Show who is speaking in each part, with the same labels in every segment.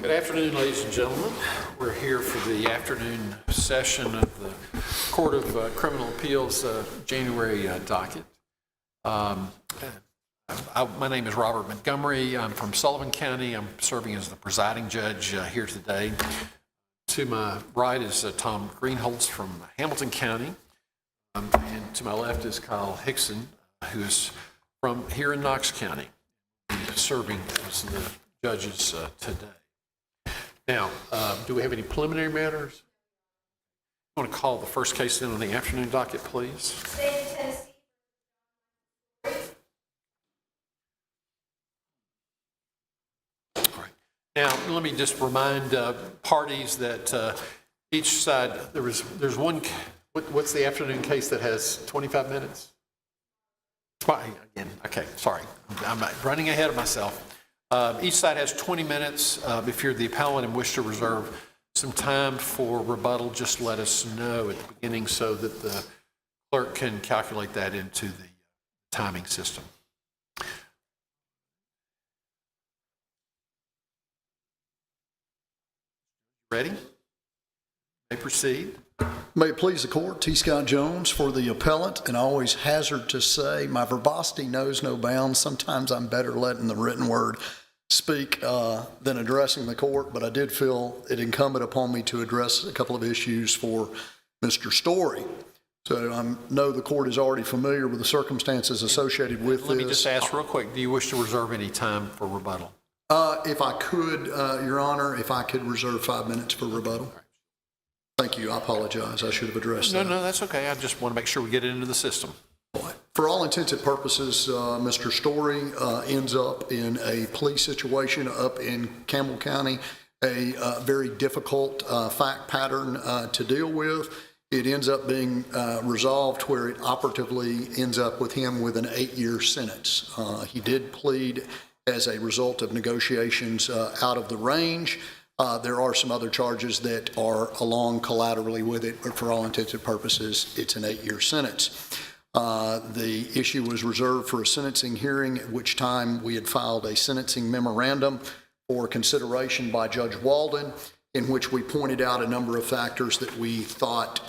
Speaker 1: Good afternoon, ladies and gentlemen. We're here for the afternoon session of the Court of Criminal Appeals January docket. My name is Robert Montgomery. I'm from Sullivan County. I'm serving as the presiding judge here today. To my right is Tom Greenholz from Hamilton County. And to my left is Kyle Hickson, who is from here in Knox County, serving as the judges today. Now, do we have any preliminary matters? I want to call the first case in on the afternoon docket, please.
Speaker 2: State of Tennessee.
Speaker 1: All right. Now, let me just remind parties that each side, there's one, what's the afternoon case that has 25 minutes? Again, okay, sorry. I'm running ahead of myself. Each side has 20 minutes. If you're the appellant and wish to reserve some time for rebuttal, just let us know at the beginning so that the clerk can calculate that into the timing system. Ready? May proceed.
Speaker 3: May it please the court, T. Scott Jones for the appellant, and I always hazard to say my verbosity knows no bounds. Sometimes I'm better letting the written word speak than addressing the court, but I did feel it incumbent upon me to address a couple of issues for Mr. Storey. So I know the court is already familiar with the circumstances associated with this.
Speaker 1: Let me just ask real quick, do you wish to reserve any time for rebuttal?
Speaker 3: If I could, Your Honor, if I could reserve 5 minutes for rebuttal. Thank you. I apologize. I should have addressed that.
Speaker 1: No, that's okay. I just want to make sure we get it into the system.
Speaker 3: For all intents and purposes, Mr. Storey ends up in a police situation up in Campbell County, a very difficult fact pattern to deal with. It ends up being resolved where it operatively ends up with him with an 8-year sentence. He did plead as a result of negotiations out of the range. There are some other charges that are along collaterally with it, but for all intents and purposes, it's an 8-year sentence. The issue was reserved for a sentencing hearing, at which time we had filed a sentencing memorandum for consideration by Judge Walden, in which we pointed out a number of factors that we thought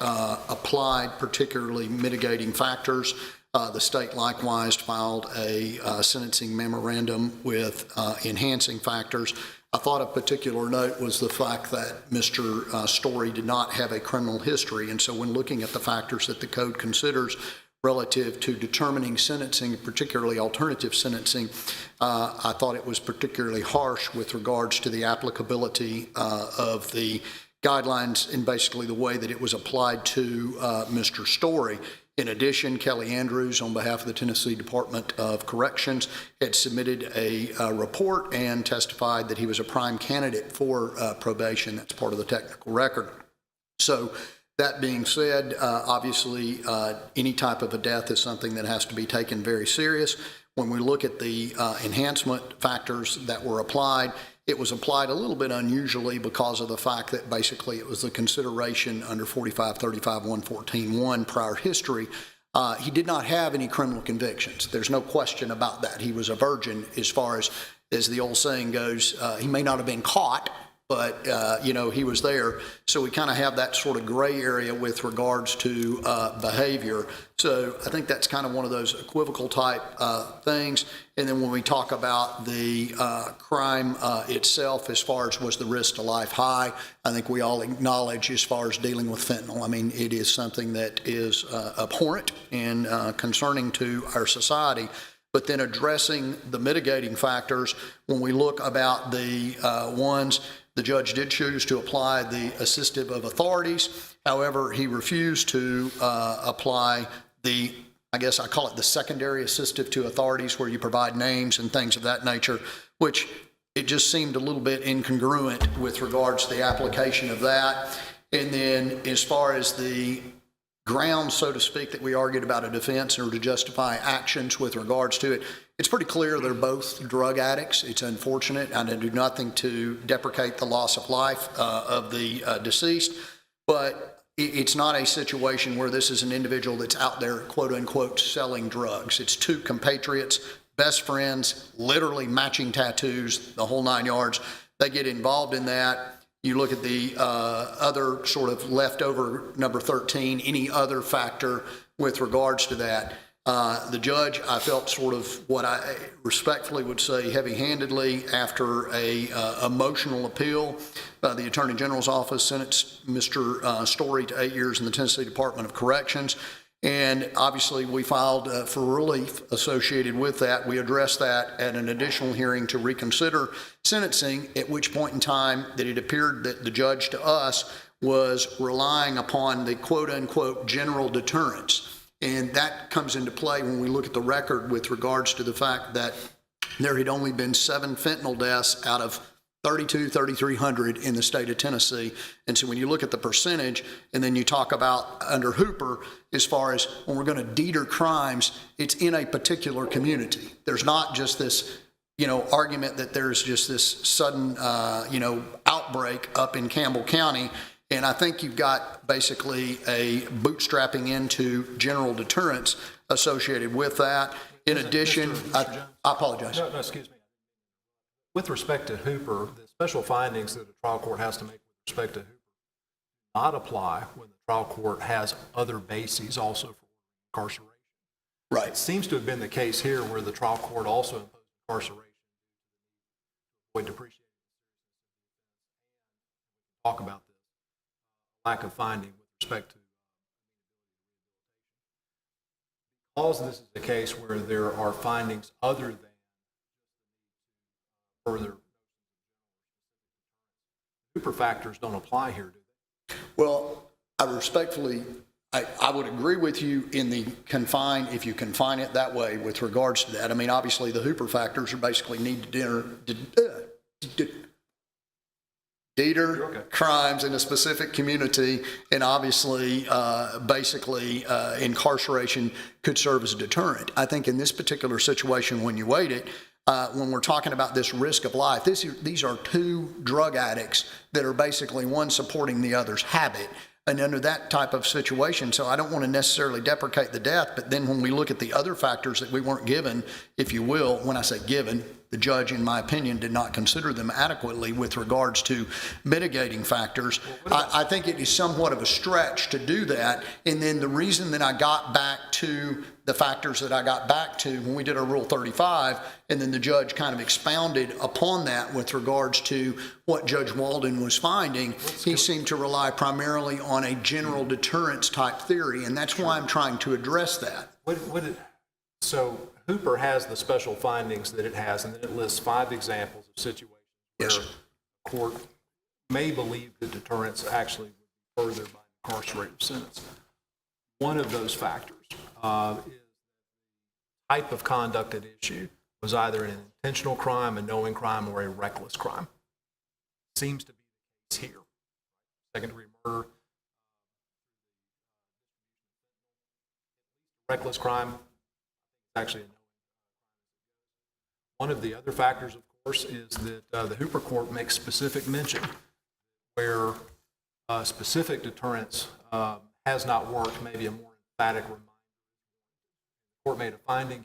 Speaker 3: applied, particularly mitigating factors. The state likewise filed a sentencing memorandum with enhancing factors. I thought of particular note was the fact that Mr. Storey did not have a criminal history, and so when looking at the factors that the code considers relative to determining sentencing, particularly alternative sentencing, I thought it was particularly harsh with regards to the applicability of the guidelines and basically the way that it was applied to Mr. Storey. In addition, Kelly Andrews, on behalf of the Tennessee Department of Corrections, had submitted a report and testified that he was a prime candidate for probation. That's part of the technical record. So that being said, obviously, any type of a death is something that has to be taken very serious. When we look at the enhancement factors that were applied, it was applied a little bit unusually because of the fact that basically it was the consideration under 4535-114-1 prior history. He did not have any criminal convictions. There's no question about that. He was a virgin as far as the old saying goes. He may not have been caught, but, he was there. So we kind of have that sort of gray area with regards to behavior. So I think that's kind of one of those equivocal type things. And then when we talk about the crime itself, as far as was the risk to life high, I think we all acknowledge as far as dealing with fentanyl. I mean, it is something that is abhorrent and concerning to our society. But then addressing the mitigating factors, when we look about the ones, the judge did choose to apply the assistive of authorities. However, he refused to apply the, I guess I call it the secondary assistive to authorities, where you provide names and things of that nature, which it just seemed a little bit incongruent with regards to the application of that. And then as far as the grounds, so to speak, that we argued about a defense or to justify actions with regards to it, it's pretty clear they're both drug addicts. It's unfortunate, and I do nothing to deprecate the loss of life of the deceased, but it's not a situation where this is an individual that's out there, quote unquote, selling drugs. It's two compatriots, best friends, literally matching tattoos, the whole 9 yards. They get involved in that. You look at the other sort of leftover number 13, any other factor with regards to that. The judge, I felt sort of what I respectfully would say heavy-handedly after a emotional appeal. The Attorney General's office sentenced Mr. Storey to 8 years in the Tennessee Department of Corrections. And obviously, we filed for relief associated with that. We addressed that at an additional hearing to reconsider sentencing, at which point in time that it appeared that the judge to us was relying upon the quote-unquote general deterrence. And that comes into play when we look at the record with regards to the fact that there had only been 7 fentanyl deaths out of 3,300 in the state of Tennessee. And so when you look at the percentage and then you talk about under Hooper, as far as when we're going to deter crimes, it's in a particular community. There's not just this, argument that there's just this sudden, outbreak up in Campbell County. And I think you've got basically a bootstrapping into general deterrence associated with that. In addition, I apologize.
Speaker 2: No, excuse me. With respect to Hooper, the special findings that a trial court has to make with respect to Hooper not apply when the trial court has other bases also for incarceration.
Speaker 3: Right.
Speaker 2: It seems to have been the case here where the trial court also imposed incarceration to avoid depreciation. Talk about this lack of finding with respect to because this is a case where there are findings other than further Hooper factors don't apply here, do they?
Speaker 3: Well, I respectfully, I would agree with you in the confine, if you confine it that way with regards to that. I mean, obviously the Hooper factors are basically need to deter crimes in a specific community, and obviously, incarceration could serve as a deterrent. I think in this particular situation, when you weight it, when we're talking about this risk of life, these are 2 drug addicts that are basically one supporting the other's habit. And under that type of situation, so I don't want to necessarily deprecate the death, but then when we look at the other factors that we weren't given, if you will, when I say given, the judge, in my opinion, did not consider them adequately with regards to mitigating factors. I think it is somewhat of a stretch to do that. And then the reason that I got back to the factors that I got back to when we did our Rule 35, and then the judge kind of expounded upon that with regards to what Judge Walden was finding, he seemed to rely primarily on a general deterrence type theory, and that's why I'm trying to address that.
Speaker 2: So Hooper has the special findings that it has, and then it lists 5 examples of situations where the court may believe the deterrence actually would be furthered by an incarcerated sentence. One of those factors is the type of conduct at issue was either an intentional crime, a knowing crime, or a reckless crime. Seems to be the case here. Second-degree murder, reckless crime, actually a knowing. One of the other factors, of course, is that the Hooper court makes specific mention where specific deterrence has not worked, maybe a more emphatic reminder. The court made a finding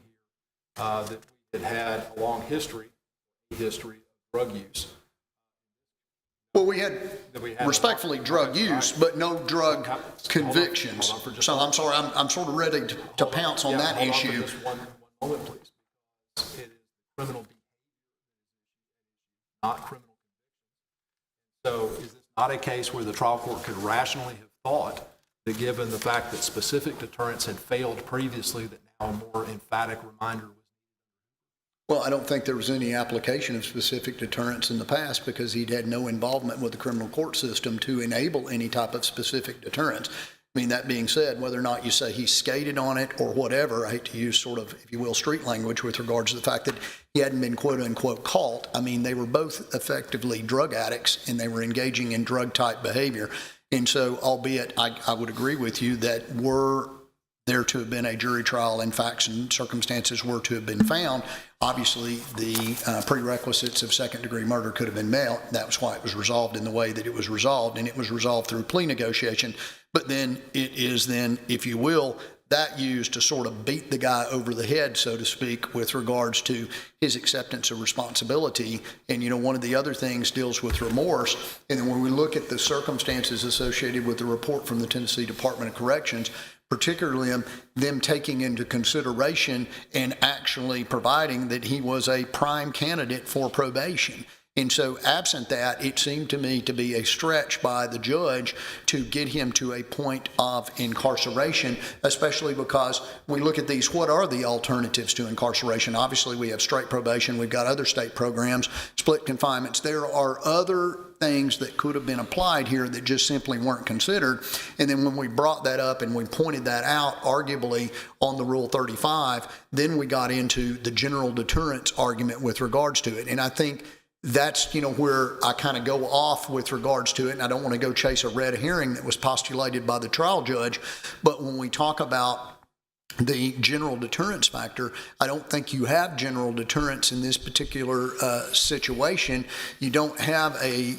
Speaker 2: here that we had a long history of drug use.
Speaker 3: Well, we had respectfully drug use, but no drug convictions. So I'm sorry, I'm sort of ready to pounce on that issue.
Speaker 2: Hold on for just one moment, please. It is criminal behavior, not criminal conviction. So is this not a case where the trial court could rationally have thought that given the fact that specific deterrence had failed previously, that now a more emphatic reminder was?
Speaker 3: Well, I don't think there was any application of specific deterrence in the past because he'd had no involvement with the criminal court system to enable any type of specific deterrence. I mean, that being said, whether or not you say he skated on it or whatever, I hate to use sort of, if you will, street language with regards to the fact that he hadn't been quote unquote caught. I mean, they were both effectively drug addicts and they were engaging in drug type behavior. And so, albeit I would agree with you that were there to have been a jury trial and facts and circumstances were to have been found, obviously the prerequisites of second-degree murder could have been met. That was why it was resolved in the way that it was resolved, and it was resolved through plea negotiation. But then it is then, if you will, that used to sort of beat the guy over the head, so to speak, with regards to his acceptance of responsibility. And, one of the other things deals with remorse. And then when we look at the circumstances associated with the report from the Tennessee Department of Corrections, particularly them taking into consideration and actually providing that he was a prime candidate for probation. And so absent that, it seemed to me to be a stretch by the judge to get him to a point of incarceration, especially because we look at these, what are the alternatives to incarceration? Obviously, we have straight probation. We've got other state programs, split confinements. There are other things that could have been applied here that just simply weren't considered. And then when we brought that up and we pointed that out, arguably on the Rule 35, then we got into the general deterrence argument with regards to it. And I think that's, where I kind of go off with regards to it. And I don't want to go chase a red herring that was postulated by the trial judge. But when we talk about the general deterrence factor, I don't think you have general deterrence in this particular situation. You don't have a,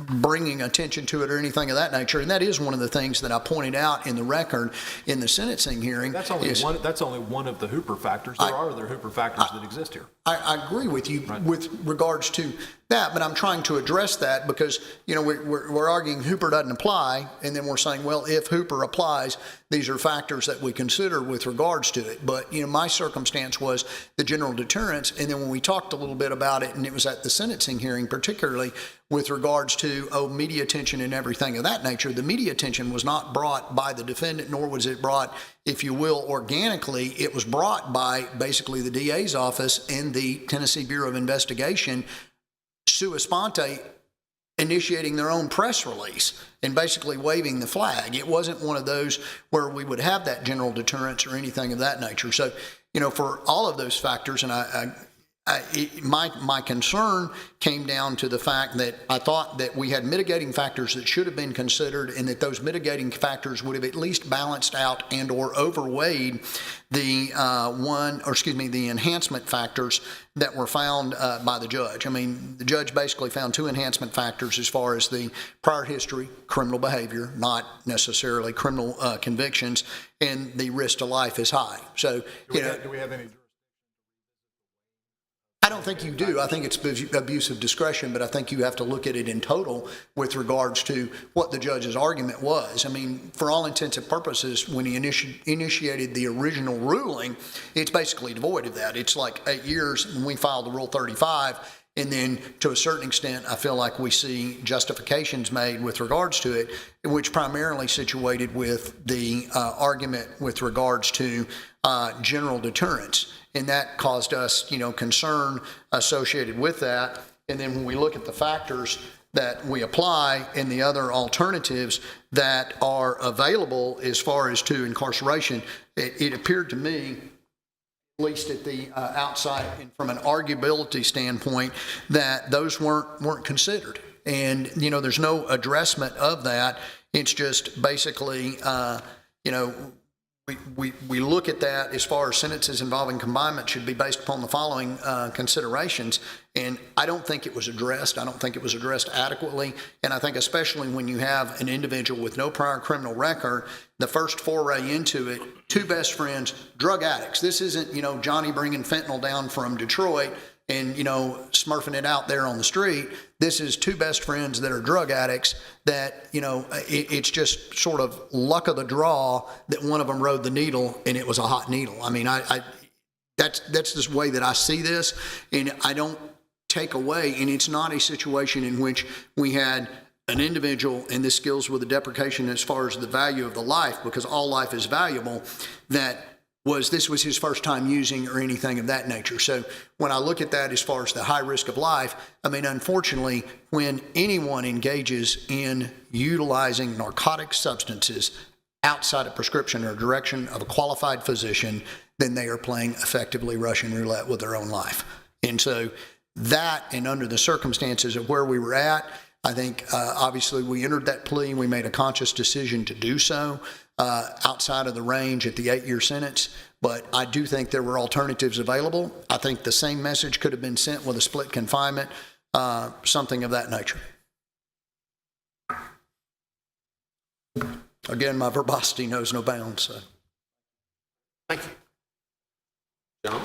Speaker 3: bringing attention to it or anything of that nature. And that is one of the things that I pointed out in the record in the sentencing hearing.
Speaker 2: That's only one of the Hooper factors. There are other Hooper factors that exist here.
Speaker 3: I agree with you with regards to that, but I'm trying to address that because, we're arguing Hooper doesn't apply, and then we're saying, well, if Hooper applies, these are factors that we consider with regards to it. But, my circumstance was the general deterrence, and then when we talked a little bit about it, and it was at the sentencing hearing, particularly with regards to, media attention and everything of that nature, the media attention was not brought by the defendant, nor was it brought, if you will, organically. It was brought by basically the DA's office and the Tennessee Bureau of Investigation, sua sponte, initiating their own press release and basically waving the flag. It wasn't one of those where we would have that general deterrence or anything of that nature. So, for all of those factors, and my concern came down to the fact that I thought that we had mitigating factors that should have been considered, and that those mitigating factors would have at least balanced out and or overweighed the the enhancement factors that were found by the judge. I mean, the judge basically found two enhancement factors as far as the prior history, criminal behavior, not necessarily criminal convictions, and the risk to life is high. So,
Speaker 2: do we have any?
Speaker 3: I don't think you do. I think it's abuse of discretion, but I think you have to look at it in total with regards to what the judge's argument was. I mean, for all intents and purposes, when he initiated the original ruling, it's basically devoid of that. It's like 8 years, and we filed the Rule 35, and then to a certain extent, I feel like we see justifications made with regards to it, which primarily situated with the argument with regards to general deterrence. And that caused us, concern associated with that. And then when we look at the factors that we apply and the other alternatives that are available as far as to incarceration, it appeared to me, at least at the outside and from an arguability standpoint, that those weren't considered. And, there's no addressment of that. It's just basically, we look at that as far as sentences involving confinement should be based upon the following considerations. And I don't think it was addressed. I don't think it was addressed adequately. And I think especially when you have an individual with no prior criminal record, the first foray into it, two best friends, drug addicts. This isn't, Johnny bringing fentanyl down from Detroit and, smurfing it out there on the street. This is two best friends that are drug addicts that, it's just sort of luck of the draw that one of them rode the needle and it was a hot needle. I mean, that's this way that I see this, and I don't take away, and it's not a situation in which we had an individual, and this deals with the deprecation as far as the value of the life, because all life is valuable, this was his first time using or anything of that nature. So when I look at that as far as the high risk of life, I mean, unfortunately, when anyone engages in utilizing narcotic substances outside of prescription or direction of a qualified physician, then they are playing effectively Russian roulette with their own life. And so that, and under the circumstances of where we were at, I think obviously we entered that plea and we made a conscious decision to do so outside of the range at the 8-year sentence. But I do think there were alternatives available. I think the same message could have been sent with a split confinement, something of that nature. Again, my verbosity knows no bounds. So.
Speaker 1: Thank you. John?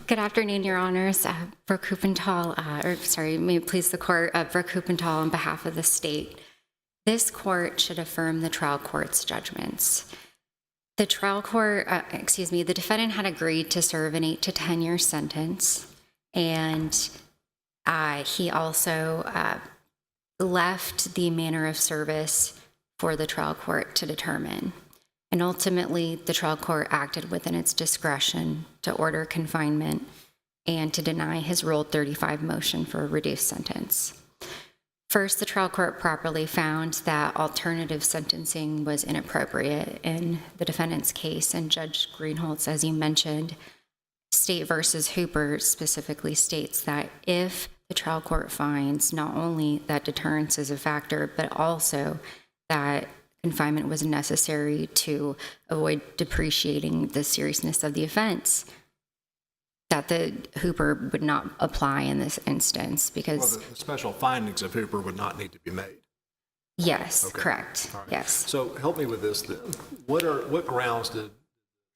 Speaker 4: Good afternoon, Your Honors. Brooke Huppenthal, may it please the court, Brooke Huppenthal on behalf of the state. This court should affirm the trial court's judgments. The trial court, the defendant had agreed to serve an 8 to 10 year sentence, and he also left the manner of service for the trial court to determine. And ultimately, the trial court acted within its discretion to order confinement and to deny his Rule 35 motion for a reduced sentence. First, the trial court properly found that alternative sentencing was inappropriate in the defendant's case, and Judge Greenholz, as you mentioned, State versus Hooper specifically states that if the trial court finds not only that deterrence is a factor, but also that confinement was necessary to avoid depreciating the seriousness of the offense, that the Hooper would not apply in this instance because...
Speaker 2: Well, the special findings of Hooper would not need to be made.
Speaker 4: Yes,
Speaker 2: okay.
Speaker 4: Correct,
Speaker 2: Right.
Speaker 4: Yes.
Speaker 2: So help me with this then. What grounds did the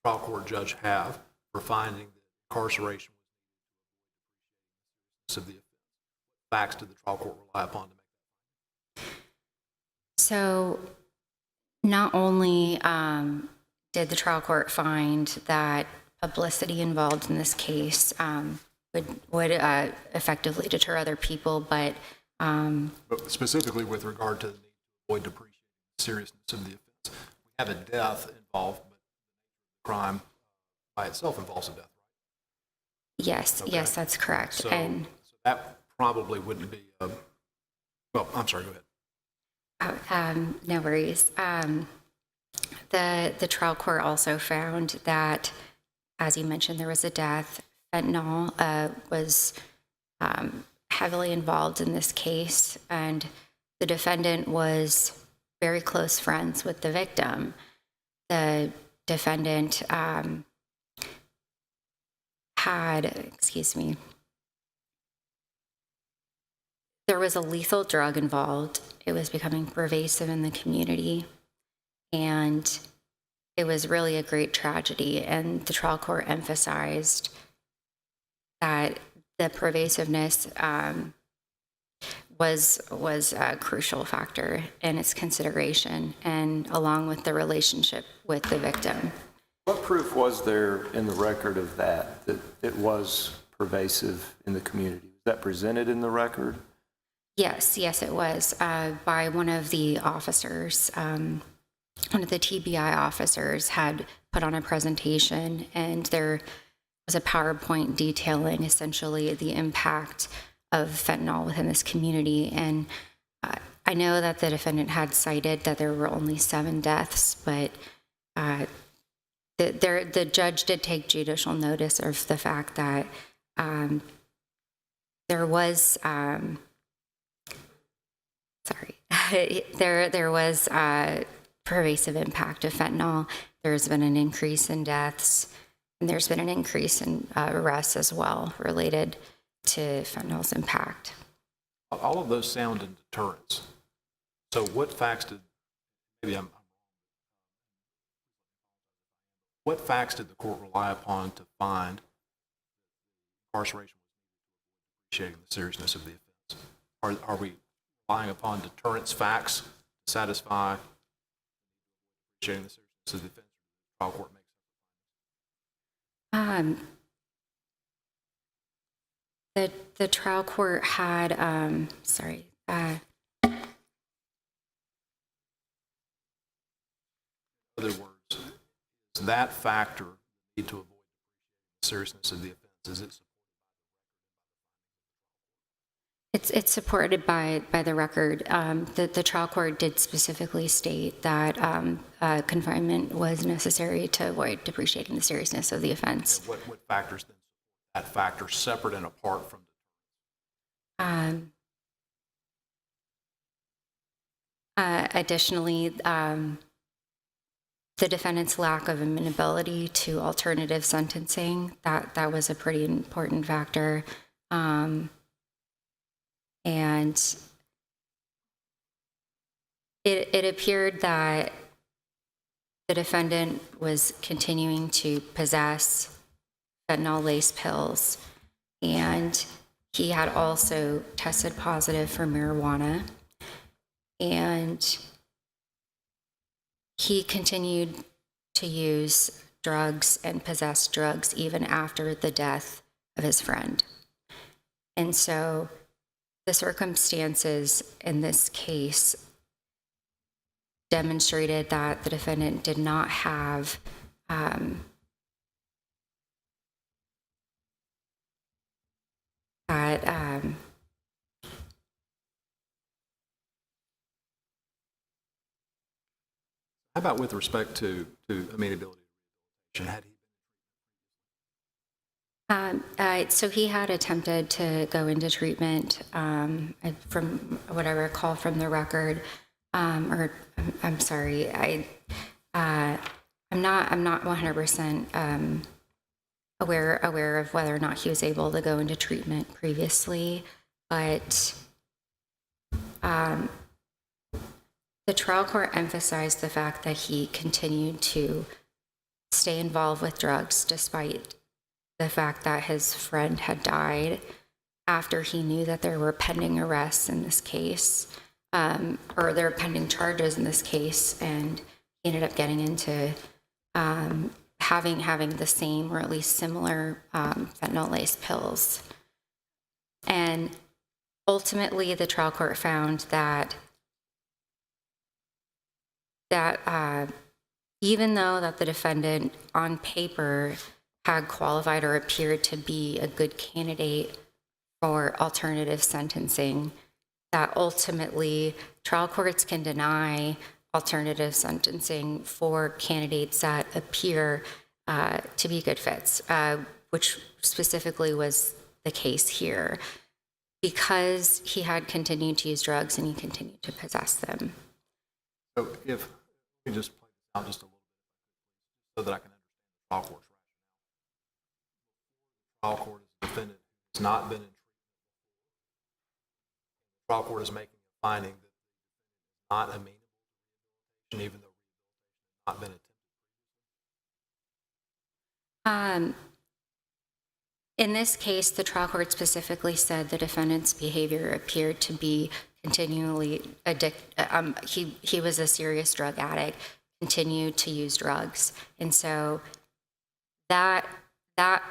Speaker 2: trial court judge have for finding that incarceration was of the offense? What facts did the trial court rely upon to make that?
Speaker 4: So not only did the trial court find that publicity involved in this case would effectively deter other people, but
Speaker 2: specifically with regard to the need to avoid depreciating the seriousness of the offense. We have a death involved, but the crime by itself involves a death, right?
Speaker 4: Yes,
Speaker 2: Okay.
Speaker 4: Yes, that's correct.
Speaker 2: So,
Speaker 4: And
Speaker 2: so that probably wouldn't be well, I'm sorry, go ahead.
Speaker 4: No worries. The trial court also found that, as you mentioned, there was a death. Fentanyl was heavily involved in this case, and the defendant was very close friends with the victim. The defendant there was a lethal drug involved. It was becoming pervasive in the community, and it was really a great tragedy. And the trial court emphasized that the pervasiveness was a crucial factor in its consideration, and along with the relationship with the victim.
Speaker 5: What proof was there in the record of that it was pervasive in the community? Was that presented in the record?
Speaker 4: Yes, it was by one of the officers. One of the TBI officers had put on a presentation, and there was a PowerPoint detailing essentially the impact of fentanyl within this community. And I know that the defendant had cited that there were only 7 deaths, but the judge did take judicial notice of the fact that there was there was pervasive impact of fentanyl. There's been an increase in deaths, and there's been an increase in arrests as well related to fentanyl's impact.
Speaker 2: All of those sound in deterrence. So what facts did, what facts did the court rely upon to find incarceration was appreciating the seriousness of the offense? Are we relying upon deterrence facts to satisfy appreciating the seriousness of the offense? The trial court makes
Speaker 4: The trial court had, in
Speaker 2: other words, is that factor the need to avoid the seriousness of the offense? Is it
Speaker 4: it's supported by the record. The trial court did specifically state that confinement was necessary to avoid depreciating the seriousness of the offense.
Speaker 2: what factors then that factor separate and apart from
Speaker 4: Additionally, the defendant's lack of amenability to alternative sentencing, that was a pretty important factor. And it appeared that the defendant was continuing to possess fentanyl-laced pills, and he had also tested positive for marijuana, and he continued to use drugs and possess drugs even after the death of his friend. And so the circumstances in this case demonstrated that the defendant did not have
Speaker 2: How about with respect to amenability? Had he
Speaker 4: so he had attempted to go into treatment, from what I recall from the record, or I'm sorry, I'm not 100% aware of whether or not he was able to go into treatment previously, but the trial court emphasized the fact that he continued to stay involved with drugs despite the fact that his friend had died after he knew that there were pending arrests in this case, or there were pending charges in this case, and he ended up getting into having the same or at least similar fentanyl-laced pills. And ultimately, the trial court found that even though that the defendant on paper had qualified or appeared to be a good candidate for alternative sentencing, that ultimately trial courts can deny alternative sentencing for candidates that appear to be good fits, which specifically was the case here, because he had continued to use drugs and he continued to possess them.
Speaker 2: So if we just play this out just a little bit so that I can understand the trial court's rationale. The trial court is a defendant who has not been in treatment. The trial court is making a finding that the defendant is not amenable to rehabilitation, even though rehabilitation has not been attempted.
Speaker 4: In this case, the trial court specifically said the defendant's behavior appeared to be continually he was a serious drug addict, continued to use drugs. And so that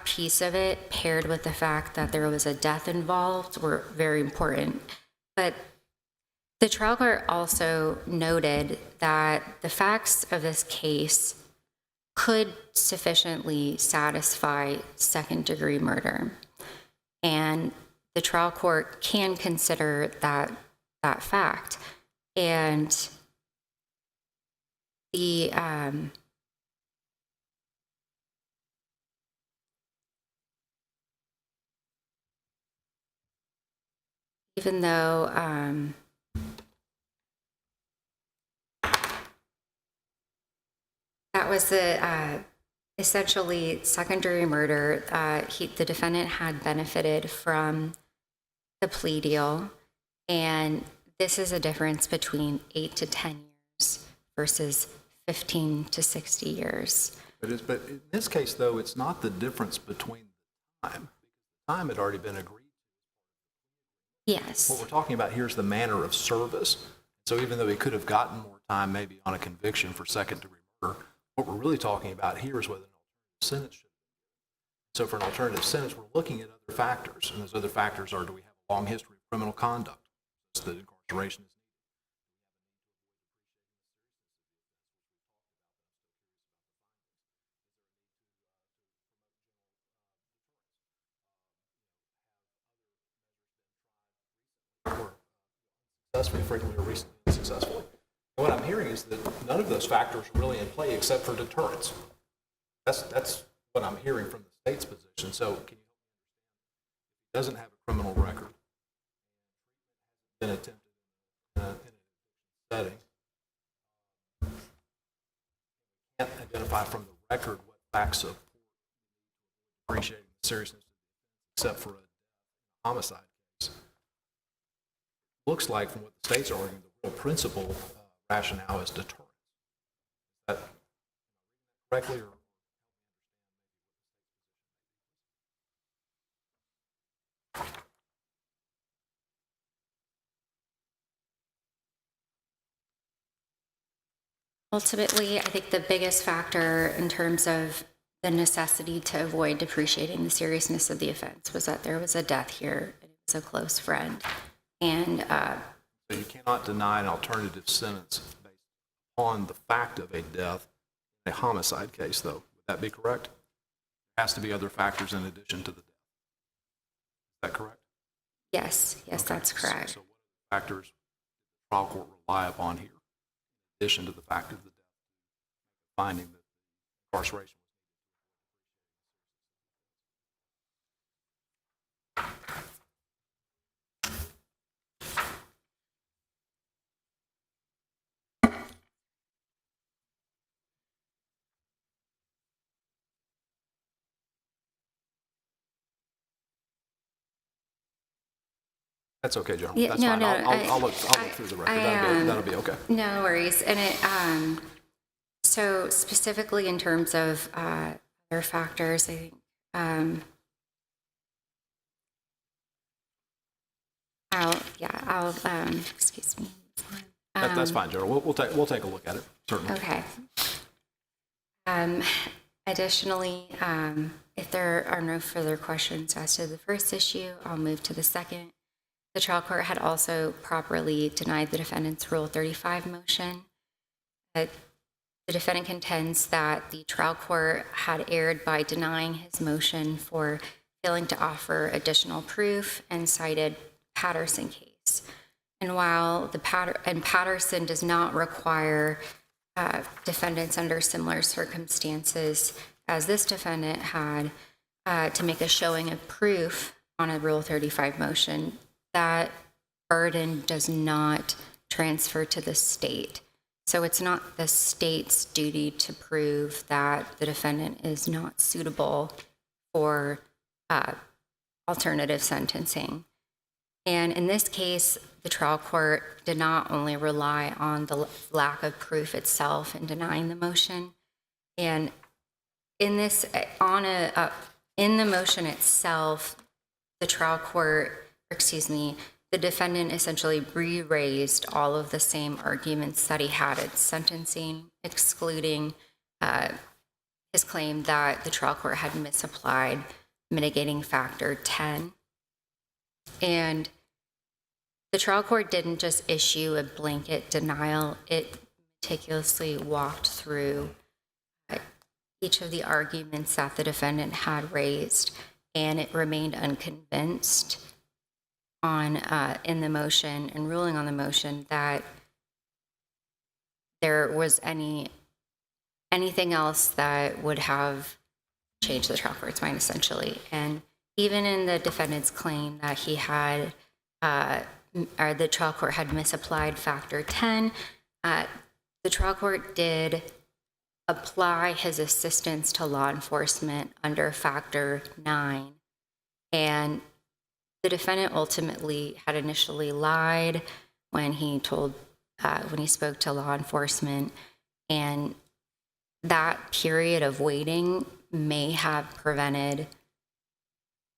Speaker 4: piece of it, paired with the fact that there was a death involved, were very important. But the trial court also noted that the facts of this case could sufficiently satisfy second-degree murder. And the trial court can consider that fact. And the even though that was the essentially secondary murder, the defendant had benefited from the plea deal, and this is a difference between 8 to 10 years versus 15 to 60 years.
Speaker 2: But in this case, though, it's not the difference between the time. The time had already been agreed.
Speaker 4: Yes.
Speaker 2: What we're talking about here is the manner of service. So even though he could have gotten more time maybe on a conviction for second-degree murder, what we're really talking about here is whether an alternative sentence should be. So for an alternative sentence, we're looking at other factors, and those other factors are, do we have a long history of criminal conduct? So the incarceration is successfully, frequently, or recently successfully. And what I'm hearing is that none of those factors are really in play except for deterrence. That's what I'm hearing from the state's position. So can you doesn't have a criminal record, been attempted in a setting, can't identify from the record what facts of appreciating the seriousness, except for a homicide case. Looks like from what the state's arguing, the real principal rationale is deterrence. Is that correctly or?
Speaker 4: Ultimately, I think the biggest factor in terms of the necessity to avoid depreciating the seriousness of the offense was that there was a death here. It was a close friend. And
Speaker 2: So you cannot deny an alternative sentence based on the fact of a death in a homicide case, though. Would that be correct? There has to be other factors in addition to the death. Is that correct?
Speaker 4: yes,
Speaker 2: Okay.
Speaker 4: that's correct.
Speaker 2: So what factors did the trial court rely upon here, in addition to the fact of the death, finding that incarceration was That's okay, General.
Speaker 4: Yeah,
Speaker 2: That's
Speaker 4: no,
Speaker 2: fine.
Speaker 4: no,
Speaker 2: I'll look through the record. That'll be okay.
Speaker 4: No worries. And it, so specifically in terms of other factors, I think, excuse me.
Speaker 2: That's fine, General. We'll take a look at it, certainly.
Speaker 4: Okay. Additionally, if there are no further questions as to the first issue, I'll move to the second. The trial court had also properly denied the defendant's Rule 35 motion. The defendant contends that the trial court had erred by denying his motion for failing to offer additional proof and cited Patterson case. And while Patterson does not require defendants under similar circumstances as this defendant had to make a showing of proof on a Rule 35 motion, that burden does not transfer to the state. So it's not the state's duty to prove that the defendant is not suitable for alternative sentencing. And in this case, the trial court did not only rely on the lack of proof itself in denying the motion, and in this, in the motion itself, the trial court, the defendant essentially re-raised all of the same arguments that he had at sentencing, excluding his claim that the trial court had misapplied mitigating factor 10. And the trial court didn't just issue a blanket denial. It meticulously walked through each of the arguments that the defendant had raised, and it remained unconvinced on in the motion and ruling on the motion that there was anything else that would have changed the trial court's mind, essentially. And even in the defendant's claim that he had, or the trial court had misapplied factor 10, the trial court did apply his assistance to law enforcement under factor 9. And the defendant ultimately had initially lied when he spoke to law enforcement, and that period of waiting may have prevented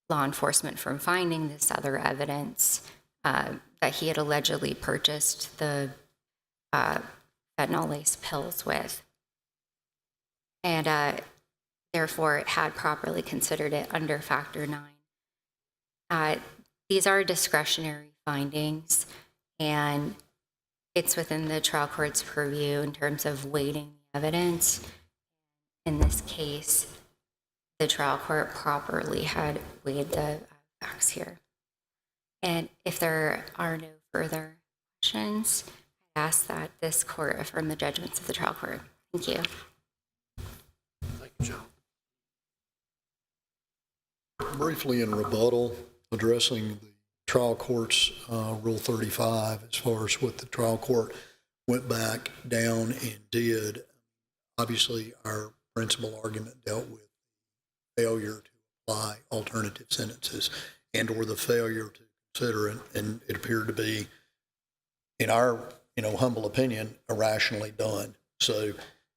Speaker 4: law enforcement from finding this other evidence that he had allegedly purchased the fentanyl-laced pills with. And therefore, it had properly considered it under factor 9. These are discretionary findings, and it's within the trial court's purview in terms of weighting evidence. In this case, the trial court properly had weighed the facts here. And if there are no further questions, I ask that this court affirm the judgments of the trial court. Thank you.
Speaker 1: Thank you, Joe.
Speaker 3: Briefly in rebuttal, addressing the trial court's Rule 35, as far as what the trial court went back down and did, Obviously, our principal argument dealt with failure to apply alternative sentences and/or the failure to consider it, and it appeared to be, in our humble opinion, irrationally done. So,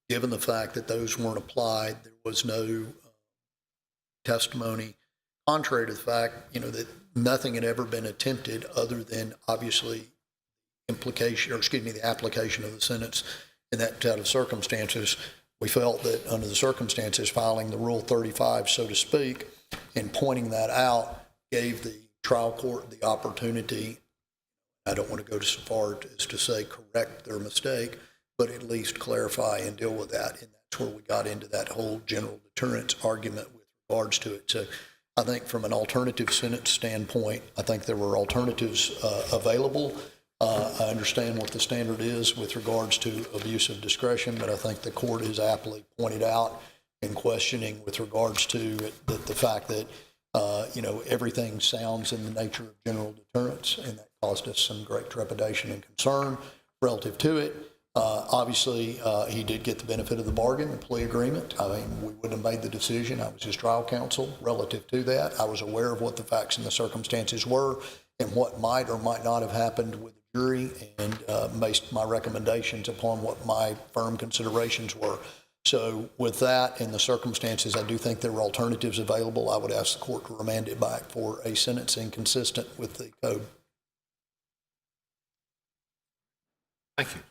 Speaker 3: given the fact that those weren't applied, there was no testimony contrary to the fact, that nothing had ever been attempted other than obviously the application of the sentence in that set of circumstances. We felt that under the circumstances, filing the Rule 35, so to speak, and pointing that out gave the trial court the opportunity, I don't want to go so far as to say correct their mistake, but at least clarify and deal with that. And that's where we got into that whole general deterrence argument with regards to it. So I think from an alternative sentence standpoint, I think there were alternatives available. I understand what the standard is with regards to abuse of discretion, but I think the court has aptly pointed out in questioning with regards to the fact that, everything sounds in the nature of general deterrence, and that caused us some great trepidation and concern relative to it. Obviously, he did get the benefit of the bargain, the plea agreement. I mean, we wouldn't have made the decision. I was his trial counsel relative to that. I was aware of what the facts and the circumstances were and what might or might not have happened with the jury, and based my recommendations upon what my firm considerations were. So with that and the circumstances, I do think there were alternatives available. I would ask the court to remand it back for a sentencing consistent with the code.
Speaker 1: Thank you.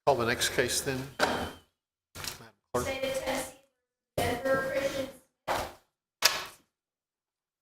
Speaker 1: Call the next case then.